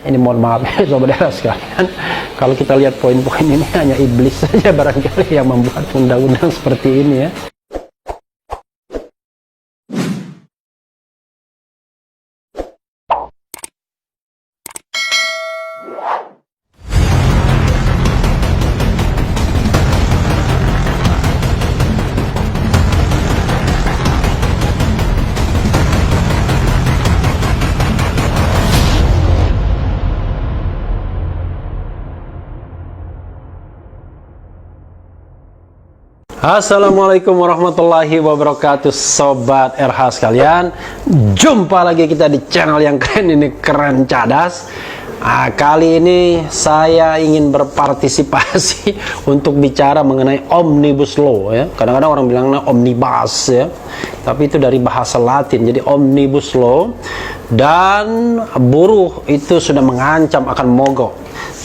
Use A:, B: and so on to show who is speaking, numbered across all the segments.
A: Ini mohon maaf ya sobat era sekalian, kalau kita lihat poin-poin ini hanya iblis saja barangkali yang membuat undang-undang seperti ini ya. Assalamualaikum warahmatullahi wabarakatuh sobat RH sekalian. Jumpa lagi kita di channel yang keren ini, Keren Cadas. Kali ini saya ingin berpartisipasi untuk bicara mengenai Omnibus Law ya. Kadang-kadang orang bilangnya Omnibus ya, tapi itu dari bahasa Latin, jadi Omnibus Law. Dan buruh itu sudah mengancam akan mogok.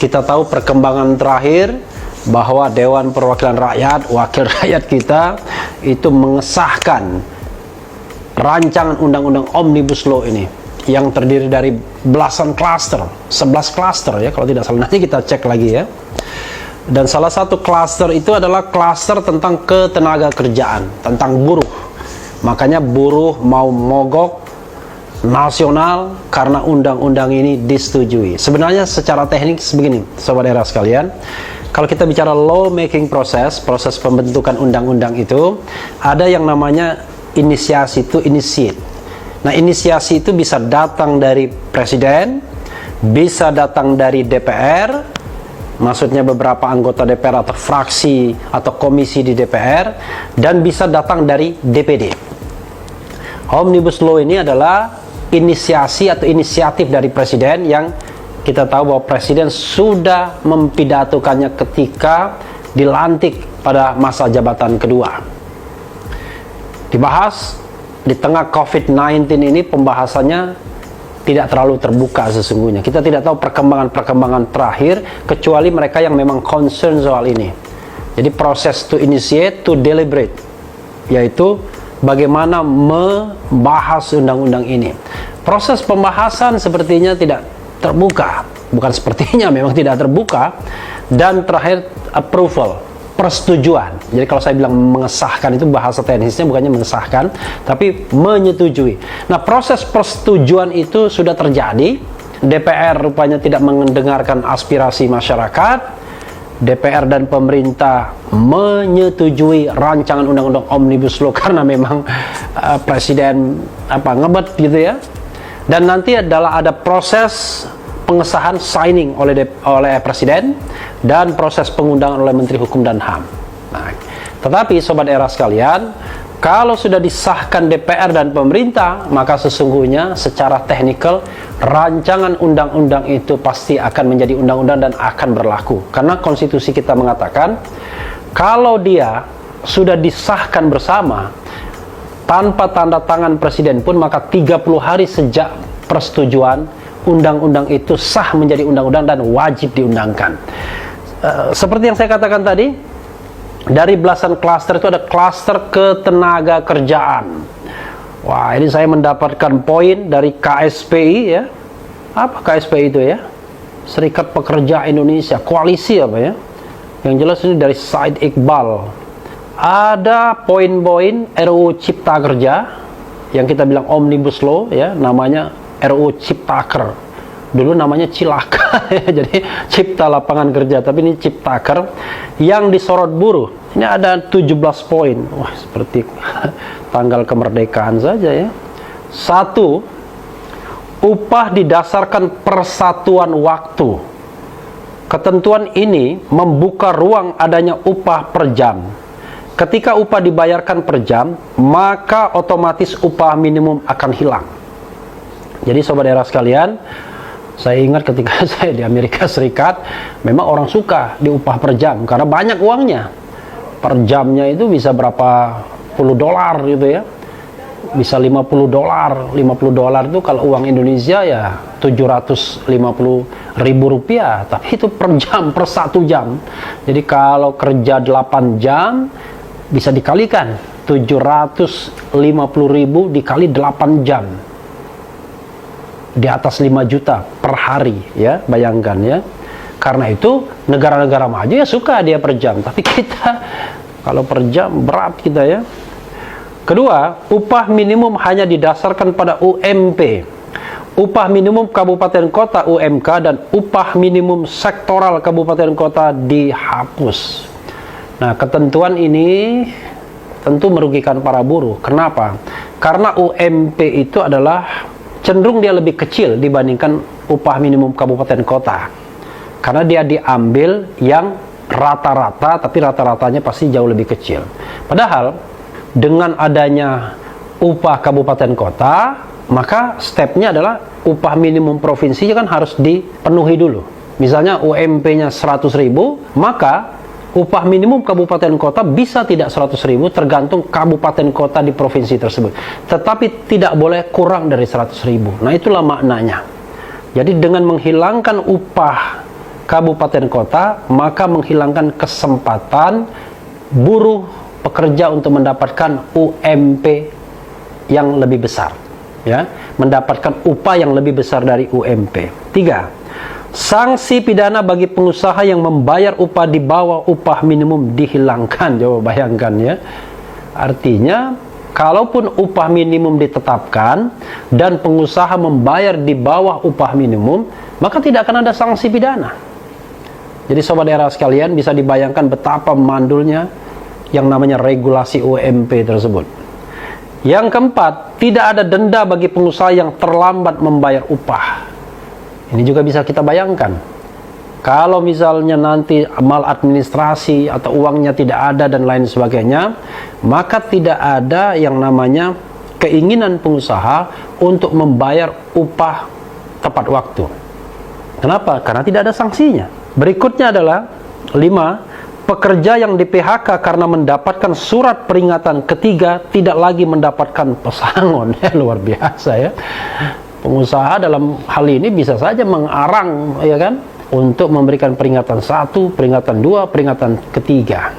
A: Kita tahu perkembangan terakhir bahwa Dewan Perwakilan Rakyat, wakil rakyat kita itu mengesahkan rancangan undang-undang Omnibus Law ini yang terdiri dari belasan klaster, 11 klaster ya kalau tidak salah, nanti kita cek lagi ya. Dan salah satu klaster itu adalah klaster tentang ketenaga kerjaan, tentang buruh. Makanya buruh mau mogok nasional karena undang-undang ini disetujui. Sebenarnya secara teknis begini sobat era sekalian, kalau kita bicara law making proses pembentukan undang-undang itu ada yang namanya inisiasi, itu initiate. Nah, inisiasi itu bisa datang dari presiden, bisa datang dari DPR, maksudnya beberapa anggota DPR atau fraksi atau komisi di DPR, dan bisa datang dari DPD. Omnibus Law ini adalah inisiasi atau inisiatif dari presiden yang kita tahu bahwa presiden sudah mempidatokannya ketika dilantik pada masa jabatan kedua. Dibahas di tengah COVID-19 ini, pembahasannya tidak terlalu terbuka sesungguhnya. Kita tidak tahu perkembangan terakhir kecuali mereka yang memang concern soal ini. Jadi proses to initiate, to deliberate, yaitu bagaimana membahas undang-undang ini. Proses pembahasan sepertinya tidak terbuka, bukan sepertinya, memang tidak terbuka. Dan terakhir approval, persetujuan. Jadi kalau saya bilang mengesahkan itu bahasa teknisnya bukannya mengesahkan, tapi menyetujui. Nah, proses persetujuan itu sudah terjadi. DPR rupanya tidak mendengarkan aspirasi masyarakat. DPR dan pemerintah menyetujui rancangan undang-undang Omnibus Law karena memang presiden ngebet gitu ya. Dan nanti ada proses pengesahan signing oleh presiden dan proses pengundangan oleh Menteri Hukum dan HAM. Nah, tetapi sobat era sekalian, kalau sudah disahkan DPR dan pemerintah, maka sesungguhnya secara teknikal rancangan undang-undang itu pasti akan menjadi undang-undang dan akan berlaku. Karena konstitusi kita mengatakan kalau dia sudah disahkan bersama tanpa tanda tangan presiden pun, maka 30 hari sejak persetujuan undang-undang itu sah menjadi undang-undang dan wajib diundangkan. Seperti yang saya katakan tadi, dari belasan klaster itu ada klaster ketenaga kerjaan. Wah, ini saya mendapatkan poin dari KSPI ya. Apa KSPI itu ya? Serikat Pekerja Indonesia, koalisi apa ya? Yang jelas ini dari Said Iqbal. Ada poin-poin RUU Cipta Kerja yang kita bilang Omnibus Law ya, namanya RUU Ciptaker. Dulu namanya Cilaka ya, jadi Cipta Lapangan Kerja, tapi ini Ciptaker yang disorot buruh. Ini ada 17 poin. Wah, seperti tanggal kemerdekaan saja ya. 1. Upah didasarkan persatuan waktu. Ketentuan ini membuka ruang adanya upah per jam. Ketika upah dibayarkan per jam, maka otomatis upah minimum akan hilang. Jadi sobat era sekalian, saya ingat ketika saya di Amerika Serikat, memang orang suka diupah per jam karena banyak uangnya. Per jamnya itu bisa berapa puluh dolar gitu ya. Bisa 50 dolar. 50 dolar itu kalau uang Indonesia ya 750.000 rupiah. Tapi itu per jam, per 1 jam. Jadi kalau kerja 8 jam bisa dikalikan 750.000 dikali 8 jam. di atas 5 juta per hari, ya, bayangkan ya. Karena itu negara-negara maju ya suka dia per jam, tapi kita kalau per jam berat kita ya. Kedua, upah minimum hanya didasarkan pada UMP. Upah minimum kabupaten kota UMK dan upah minimum sektoral kabupaten kota dihapus. Nah, ketentuan ini tentu merugikan para buruh. Kenapa? Karena UMP itu adalah cenderung dia lebih kecil dibandingkan upah minimum kabupaten kota. Karena dia diambil yang rata-rata, tapi rata-ratanya pasti jauh lebih kecil. Padahal dengan adanya upah kabupaten kota, maka stepnya adalah upah minimum provinsi kan harus dipenuhi dulu. Misalnya UMP-nya 100.000, maka upah minimum kabupaten kota bisa tidak 100.000 tergantung kabupaten kota di provinsi tersebut. Tetapi tidak boleh kurang dari 100.000. Nah, itulah maknanya. Jadi dengan menghilangkan upah kabupaten kota, maka menghilangkan kesempatan buruh pekerja untuk mendapatkan UMP yang lebih besar, ya, mendapatkan upah yang lebih besar dari UMP. 3. Sanksi pidana bagi pengusaha yang membayar upah di bawah upah minimum dihilangkan. Coba bayangkan ya. Artinya, kalaupun upah minimum ditetapkan dan pengusaha membayar di bawah upah minimum, maka tidak akan ada sanksi pidana. Jadi sobat daerah sekalian, bisa dibayangkan betapa mandulnya yang namanya regulasi UMP tersebut. Yang keempat, tidak ada denda bagi pengusaha yang terlambat membayar upah. Ini juga bisa kita bayangkan. Kalau misalnya nanti maladministrasi atau uangnya tidak ada dan lain sebagainya, maka tidak ada yang namanya keinginan pengusaha untuk membayar upah tepat waktu. Kenapa? Karena tidak ada sanksinya. Berikutnya adalah 5. Pekerja yang di PHK karena mendapatkan surat peringatan ketiga tidak lagi mendapatkan pesangon. Luar biasa ya. Pengusaha dalam hal ini bisa saja mengarang, ya kan, untuk memberikan peringatan 1, peringatan 2, peringatan ketiga.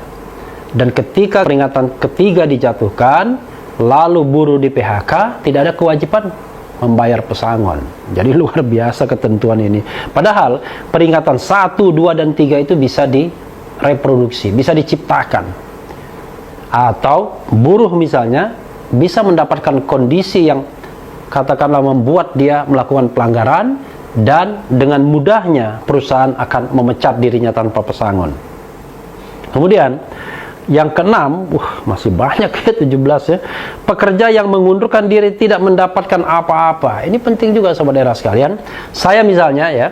A: Dan ketika peringatan ketiga dijatuhkan, lalu buruh di PHK, tidak ada kewajiban membayar pesangon. Jadi luar biasa ketentuan ini. Padahal peringatan 1, 2, dan 3 itu bisa direproduksi, bisa diciptakan. Atau buruh misalnya bisa mendapatkan kondisi yang katakanlah membuat dia melakukan pelanggaran, dan dengan mudahnya perusahaan akan memecat dirinya tanpa pesangon. Kemudian yang keenam, masih banyak ya, 17 ya. Pekerja yang mengundurkan diri tidak mendapatkan apa-apa. Ini penting juga sobat daerah sekalian. Saya misalnya ya,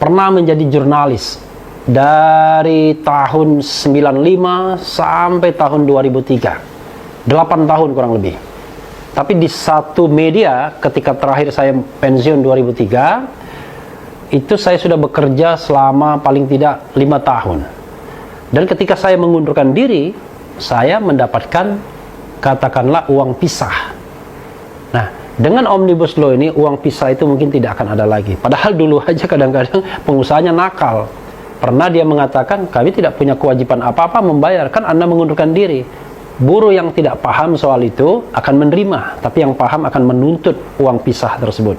A: pernah menjadi jurnalis dari tahun 95 sampai tahun 2003. 8 tahun kurang lebih. Tapi di satu media ketika terakhir saya pensiun 2003, itu saya sudah bekerja selama paling tidak 5 tahun. Dan ketika saya mengundurkan diri, saya mendapatkan katakanlah uang pisah. Nah, dengan Omnibus Law ini, uang pisah itu mungkin tidak akan ada lagi. Padahal dulu aja kadang-kadang pengusahanya nakal. Pernah dia mengatakan, kami tidak punya kewajiban apa-apa membayar, kan Anda mengundurkan diri. Buruh yang tidak paham soal itu akan menerima, tapi yang paham akan menuntut uang pisah tersebut.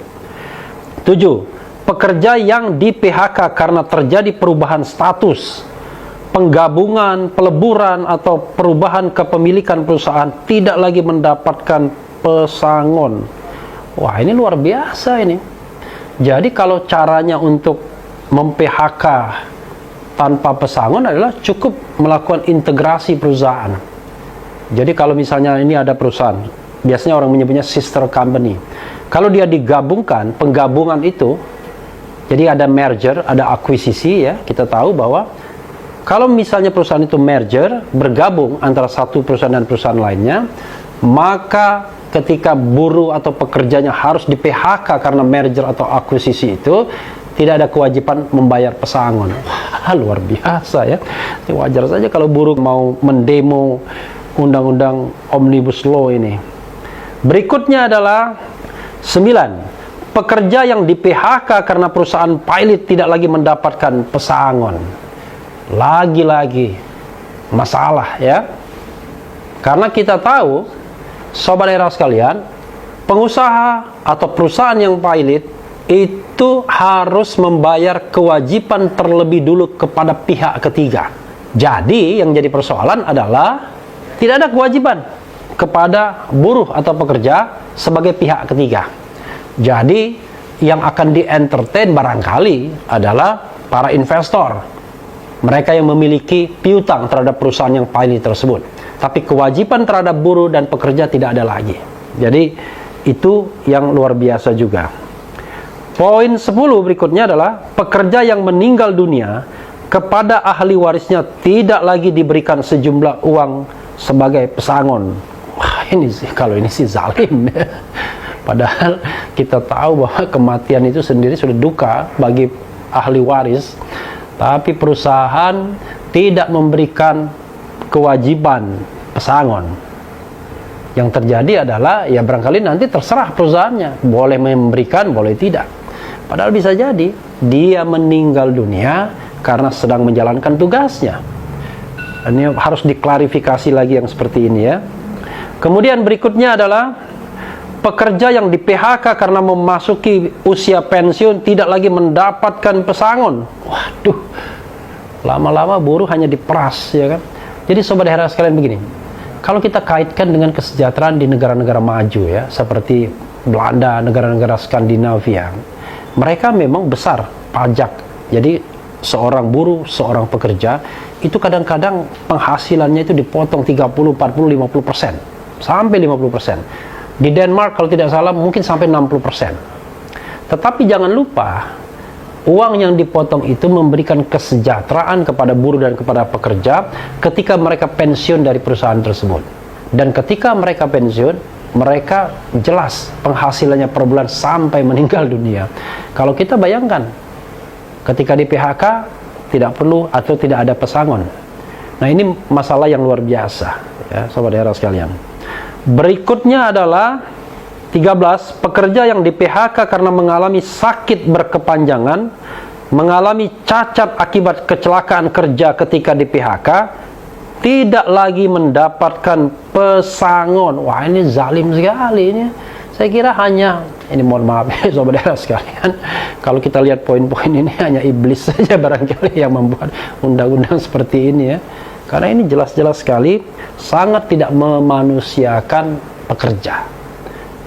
A: 7. Pekerja yang di PHK karena terjadi perubahan status, penggabungan, peleburan, atau perubahan kepemilikan perusahaan tidak lagi mendapatkan pesangon. Wah, ini luar biasa ini. Jadi kalau caranya untuk mem-PHK tanpa pesangon adalah cukup melakukan integrasi perusahaan. Jadi kalau misalnya ini ada perusahaan, biasanya orang menyebutnya sister company. Kalau dia digabungkan, penggabungan itu, jadi ada merger, ada akuisisi ya, kita tahu bahwa kalau misalnya perusahaan itu merger, bergabung antara satu perusahaan dan perusahaan lainnya, maka ketika buruh atau pekerjanya harus di PHK karena merger atau akuisisi itu, tidak ada kewajiban membayar pesangon. Wah, luar biasa ya. Wajar saja kalau buruh mau mendemo undang-undang Omnibus Law ini. Berikutnya adalah 9. Pekerja yang di PHK karena perusahaan pilot tidak lagi mendapatkan pesangon. Lagi-lagi masalah ya. Karena kita tahu, sobat daerah sekalian, pengusaha atau perusahaan yang pilot itu harus membayar kewajiban terlebih dulu kepada pihak ketiga. Jadi yang jadi persoalan adalah tidak ada kewajiban kepada buruh atau pekerja sebagai pihak ketiga. Jadi yang akan di-entertain barangkali adalah para investor, mereka yang memiliki piutang terhadap perusahaan yang pilot tersebut. Tapi kewajiban terhadap buruh dan pekerja tidak ada lagi. Jadi itu yang luar biasa juga. Poin 10 berikutnya adalah pekerja yang meninggal dunia kepada ahli warisnya tidak lagi diberikan sejumlah uang sebagai pesangon. Wah, ini sih, kalau ini sih zalim. Padahal kita tahu bahwa kematian itu sendiri sudah duka bagi ahli waris, tapi perusahaan tidak memberikan kewajiban pesangon. Yang terjadi adalah ya barangkali nanti terserah perusahaannya, boleh memberikan, boleh tidak. Padahal bisa jadi dia meninggal dunia karena sedang menjalankan tugasnya. Ini harus diklarifikasi lagi yang seperti ini ya. Kemudian berikutnya adalah pekerja yang di PHK karena memasuki usia pensiun tidak lagi mendapatkan pesangon. Waduh, lama-lama buruh hanya diperas ya kan. Jadi sobat hera sekalian begini, kalau kita kaitkan dengan kesejahteraan di negara-negara maju ya, seperti Belanda, negara-negara Skandinavia, mereka memang besar pajak. Jadi seorang buruh, seorang pekerja itu kadang-kadang penghasilannya itu dipotong 30, 40, 50%, sampai 50%. Di Denmark kalau tidak salah mungkin sampai 60%. Tetapi jangan lupa, uang yang dipotong itu memberikan kesejahteraan kepada buruh dan kepada pekerja ketika mereka pensiun dari perusahaan tersebut. Dan ketika mereka pensiun, mereka jelas penghasilannya per bulan sampai meninggal dunia. Kalau kita bayangkan, ketika di PHK tidak perlu atau tidak ada pesangon. Nah, ini masalah yang luar biasa ya, sobat hera sekalian. Berikutnya adalah 13, pekerja yang di PHK karena mengalami sakit berkepanjangan, mengalami cacat akibat kecelakaan kerja ketika di PHK, tidak lagi mendapatkan pesangon. Wah, ini zalim sekali ini. Saya kira hanya, ini mohon maaf ya sobat hera sekalian, kalau kita lihat poin-poin ini hanya iblis saja barangkali yang membuat undang-undang seperti ini ya. Karena ini jelas-jelas sekali sangat tidak memanusiakan pekerja.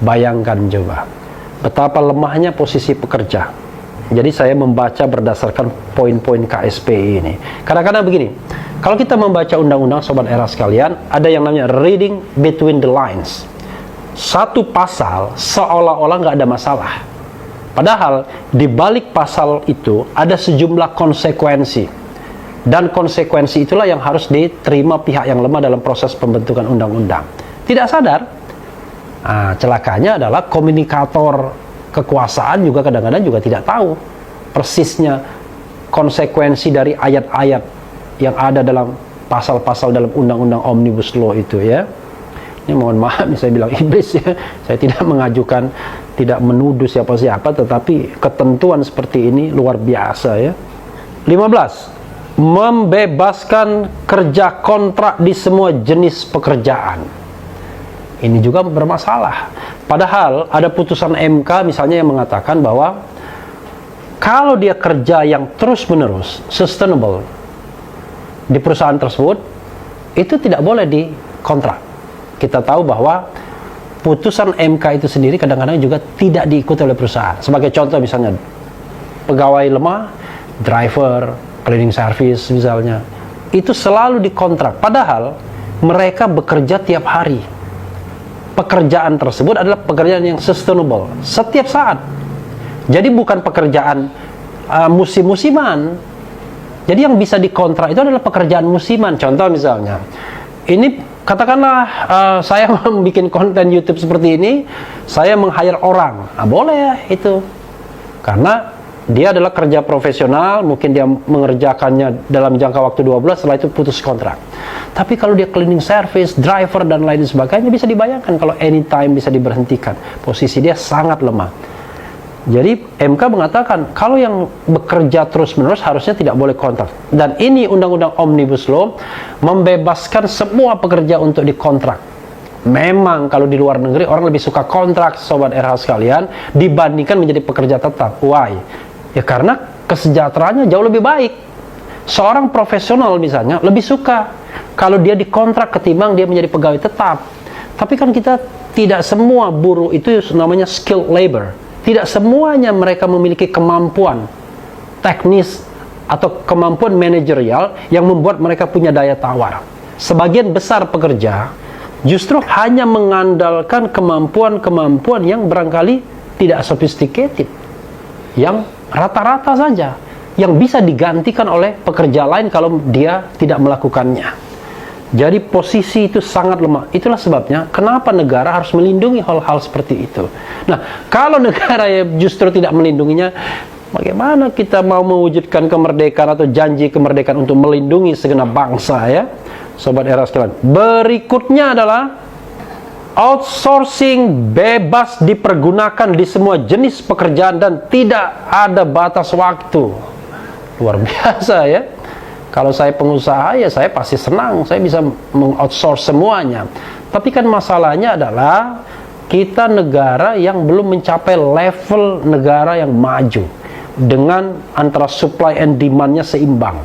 A: Bayangkan coba betapa lemahnya posisi pekerja. Jadi saya membaca berdasarkan poin-poin KSPI ini. Kadang-kadang begini, kalau kita membaca undang-undang sobat era sekalian, ada yang namanya reading between the lines. Satu pasal seolah-olah nggak ada masalah, padahal di balik pasal itu ada sejumlah konsekuensi, dan konsekuensi itulah yang harus diterima pihak yang lemah dalam proses pembentukan undang-undang. Tidak sadar, celakanya adalah komunikator kekuasaan juga kadang-kadang juga tidak tahu persisnya konsekuensi dari ayat-ayat yang ada dalam pasal-pasal dalam undang-undang Omnibus Law itu ya. Ini mohon maaf, saya bilang iblis ya. Saya tidak mengajukan, tidak menuduh siapa-siapa, tetapi ketentuan seperti ini luar biasa ya. 15. Membebaskan kerja kontrak di semua jenis pekerjaan. Ini juga bermasalah. Padahal ada putusan MK misalnya yang mengatakan bahwa kalau dia kerja yang terus-menerus, sustainable di perusahaan tersebut, itu tidak boleh dikontrak. Kita tahu bahwa putusan MK itu sendiri kadang-kadang juga tidak diikuti oleh perusahaan. Sebagai contoh misalnya, pegawai lemah, driver, cleaning service misalnya, itu selalu dikontrak. Padahal mereka bekerja tiap hari. Pekerjaan tersebut adalah pekerjaan yang sustainable setiap saat. Jadi bukan pekerjaan musim-musiman. Jadi yang bisa dikontrak itu adalah pekerjaan musiman. Contoh misalnya, ini katakanlah saya membuat konten YouTube seperti ini, saya meng-hire orang. Boleh itu. Karena dia adalah kerja profesional, mungkin dia mengerjakannya dalam jangka waktu 2 bulan, setelah itu putus kontrak. Tapi kalau dia cleaning service, driver, dan lain sebagainya, bisa dibayangkan kalau anytime bisa diberhentikan. Posisi dia sangat lemah. Jadi MK mengatakan kalau yang bekerja terus-menerus harusnya tidak boleh kontrak. Dan ini undang-undang Omnibus Law membebaskan semua pekerja untuk dikontrak. Memang kalau di luar negeri orang lebih suka kontrak, sobat RH sekalian, dibandingkan menjadi pekerja tetap. Why? Ya karena kesejahteraannya jauh lebih baik. Seorang profesional misalnya lebih suka kalau dia dikontrak ketimbang dia menjadi pegawai tetap. Tapi kan kita tidak semua buruh itu namanya skilled labor. Tidak semuanya mereka memiliki kemampuan teknis atau kemampuan manajerial yang membuat mereka punya daya tawar. Sebagian besar pekerja justru hanya mengandalkan kemampuan-kemampuan yang barangkali tidak sophisticated, yang rata-rata saja, yang bisa digantikan oleh pekerja lain kalau dia tidak melakukannya. Jadi posisi itu sangat lemah. Itulah sebabnya kenapa negara harus melindungi hal-hal seperti itu. Nah, kalau negara justru tidak melindunginya, bagaimana kita mau mewujudkan kemerdekaan atau janji kemerdekaan untuk melindungi segenap bangsa, ya? Sobat era sekalian, berikutnya adalah outsourcing bebas dipergunakan di semua jenis pekerjaan dan tidak ada batas waktu. Luar biasa, ya. Kalau saya pengusaha, ya saya pasti senang, saya bisa mengoutsource semuanya. Tapi kan masalahnya adalah kita negara yang belum mencapai level negara yang maju dengan antara supply and demand-nya seimbang.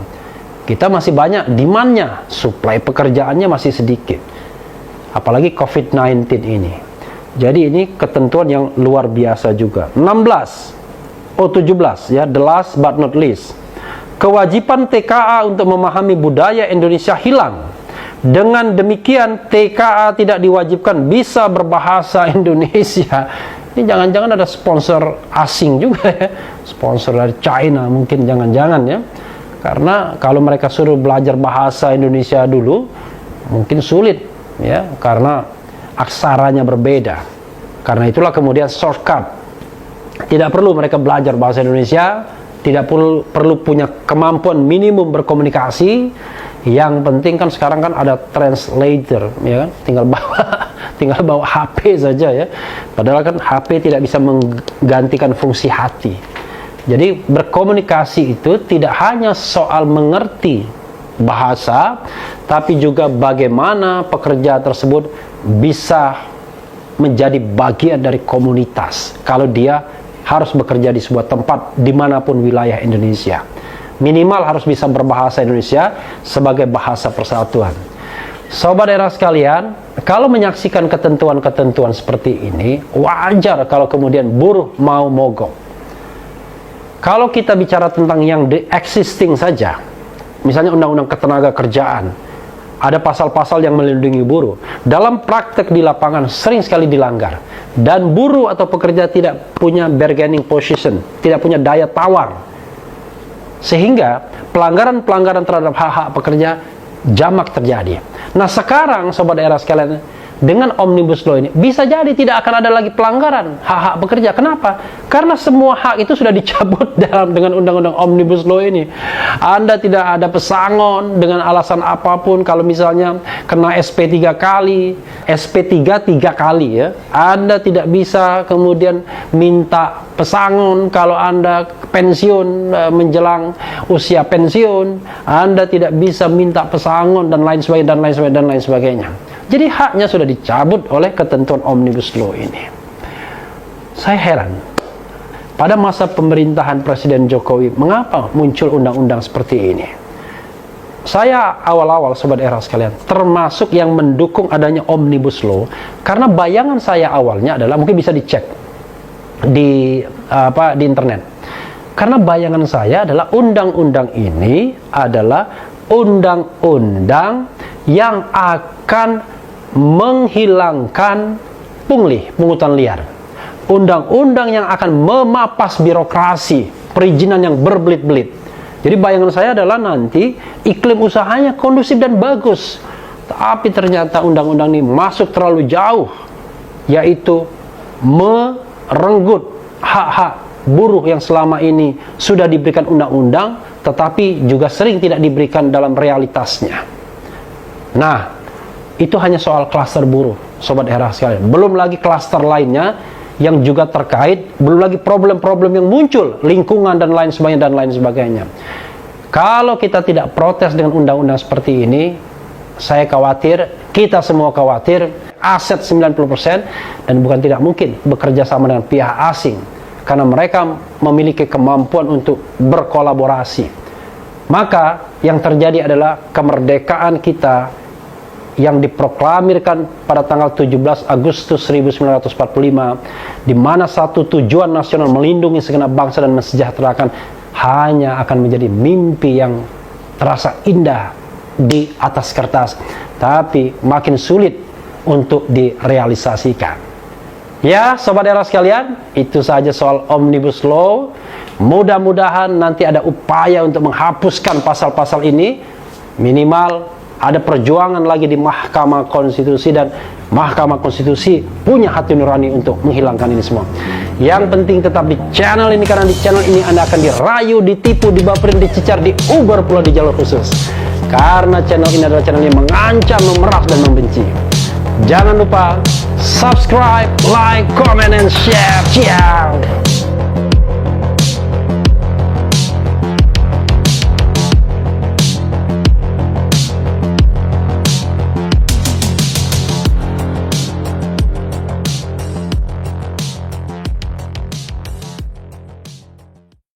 A: Kita masih banyak demand-nya, supply pekerjaannya masih sedikit. Apalagi COVID-19 ini. Jadi ini ketentuan yang luar biasa juga. 17 ya, the last but not least. Kewajiban TKA untuk memahami budaya Indonesia hilang. Dengan demikian TKA tidak diwajibkan bisa berbahasa Indonesia. Ini jangan-jangan ada sponsor asing juga, ya. Sponsor dari China mungkin, jangan-jangan, ya. Karena kalau mereka suruh belajar bahasa Indonesia dulu, mungkin sulit, ya, karena aksaranya berbeda. Karena itulah kemudian shortcut. Tidak perlu mereka belajar bahasa Indonesia, tidak perlu punya kemampuan minimum berkomunikasi. Yang penting kan sekarang kan ada translator, ya kan? Tinggal bawa HP saja, ya. Padahal kan HP tidak bisa menggantikan fungsi hati. Jadi berkomunikasi itu tidak hanya soal mengerti bahasa, tapi juga bagaimana pekerja tersebut bisa menjadi bagian dari komunitas kalau dia harus bekerja di sebuah tempat dimanapun wilayah Indonesia. Minimal harus bisa berbahasa Indonesia sebagai bahasa persatuan. Sobat daerah sekalian, kalau menyaksikan ketentuan-ketentuan seperti ini, wajar kalau kemudian buruh mau mogok. Kalau kita bicara tentang yang the existing saja, misalnya Undang-Undang Ketenaga Kerjaan, ada pasal-pasal yang melindungi buruh. Dalam praktek di lapangan sering sekali dilanggar. Dan buruh atau pekerja tidak punya bargaining position, tidak punya daya tawar. Sehingga pelanggaran-pelanggaran terhadap hak-hak pekerja jamak terjadi. Nah sekarang sobat daerah sekalian, dengan Omnibus Law ini bisa jadi tidak akan ada lagi pelanggaran hak-hak pekerja. Kenapa? Karena semua hak itu sudah dicabut dengan Undang-Undang Omnibus Law ini. Anda tidak ada pesangon dengan alasan apapun. Kalau misalnya kena SP 3 kali, SP 3 kali, ya, Anda tidak bisa kemudian minta pesangon. Kalau Anda pensiun menjelang usia pensiun, Anda tidak bisa minta pesangon dan lain sebagainya. Jadi haknya sudah dicabut oleh ketentuan Omnibus Law ini. Saya heran, pada masa pemerintahan Presiden Jokowi, mengapa muncul undang-undang seperti ini? Saya awal-awal sobat era sekalian, termasuk yang mendukung adanya Omnibus Law, karena bayangan saya awalnya adalah, mungkin bisa dicek di internet. Karena bayangan saya adalah undang-undang ini adalah undang-undang yang akan menghilangkan pungutan liar. Undang-undang yang akan memapas birokrasi, perizinan yang berbelit-belit. Jadi bayangan saya adalah nanti iklim usahanya kondusif dan bagus. Tapi ternyata undang-undang ini masuk terlalu jauh, yaitu merenggut hak-hak buruh yang selama ini sudah diberikan undang-undang, tetapi juga sering tidak diberikan dalam realitasnya. Nah, itu hanya soal klaster buruh, sobat era sekalian. Belum lagi klaster lainnya yang juga terkait, belum lagi problem-problem yang muncul, lingkungan dan lain sebagainya. Kalau kita tidak protes dengan undang-undang seperti ini, saya khawatir, kita semua khawatir, aset 90%, dan bukan tidak mungkin bekerja sama dengan pihak asing, karena mereka memiliki kemampuan untuk berkolaborasi. Maka yang terjadi adalah kemerdekaan kita yang diproklamirkan pada tanggal 17 Agustus 1945, di mana satu tujuan nasional melindungi segenap bangsa dan mensejahterakan, hanya akan menjadi mimpi yang terasa indah di atas kertas, tapi makin sulit untuk direalisasikan. Ya, Sobat Era sekalian, itu saja soal Omnibus Law. Mudah-mudahan nanti ada upaya untuk menghapuskan pasal-pasal ini. Minimal ada perjuangan lagi di Mahkamah Konstitusi, dan Mahkamah Konstitusi punya hati nurani untuk menghilangkan ini semua. Yang penting tetap di channel ini, karena di channel ini Anda akan dirayu, ditipu, dibaperin, dicecar, diuber pula di jalur khusus. Karena channel ini adalah channel yang mengancam, memeras, dan membenci. Jangan lupa subscribe, like, comment, and share. Ciao.